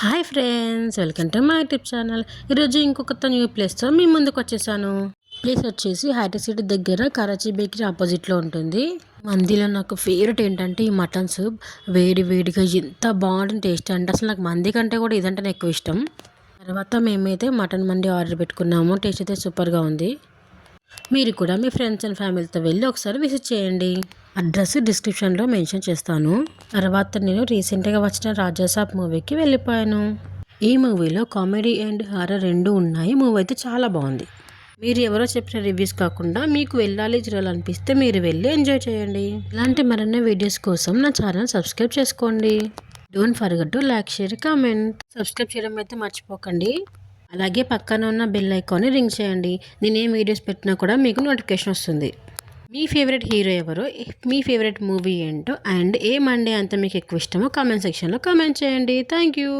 Hi friends, welcome to my YouTube channel. ఈరోజు ఇంకొక new ప్లేస్తో మీ ముందుకు వచ్చేసాను. ప్లేస్ వచ్చేసి హైటెక్ సిటీ దగ్గర కరాచీ బేకరీ ఆపోజిట్లో ఉంటుంది. మందిలో నాకు ఫేవరెట్ ఏంటంటే ఈ మటన్ సూప్. వేడి వేడిగా ఎంత బాగుంటుంది టేస్ట్ అంటే అసలు నాకు మంది కంటే కూడా ఇదంటే ఎక్కువ ఇష్టం. తర్వాత మేమైతే మటన్ మండి ఆర్డర్ పెట్టుకున్నాము. టేస్ట్ అయితే సూపర్గా ఉంది. మీరు కూడా మీ ఫ్రెండ్స్ అండ్ ఫ్యామిలీతో వెళ్ళి ఒకసారి విజిట్ చేయండి. అడ్రస్ డిస్క్రిప్షన్లో మెన్షన్ చేస్తాను. తర్వాత నేను రీసెంట్గా వచ్చిన రాజాసాబ్ మూవీకి వెళ్ళిపోయాను. ఈ మూవీలో కామెడీ అండ్ హారర్ రెండు ఉన్నాయి. మూవీ అయితే చాలా బాగుంది. మీరు ఎవరో చెప్పిన రివ్యూస్ కాకుండా మీకు వెళ్ళాలి చూడాలనిపిస్తే మీరు వెళ్ళి ఎంజాయ్ చేయండి. ఇలాంటి మరిన్ని వీడియోస్ కోసం నా ఛానల్ సబ్స్క్రైబ్ చేసుకోండి. Don't forget to like, share, comment. Subscribe చేయడం అయితే మర్చిపోకండి. అలాగే పక్కన ఉన్న బెల్ ఐకాన్ని రింగ్ చేయండి. నేను ఏ వీడియోస్ పెట్టినా కూడా మీకు నోటిఫికేషన్ వస్తుంది. మీ ఫేవరెట్ హీరో ఎవరో, మీ ఫేవరెట్ మూవీ ఏంటో అండ్ ఏ మండే అంతా మీకు ఎక్కువ ఇష్టమో కామెంట్ సెక్షన్లో కామెంట్ చేయండి. Thank you.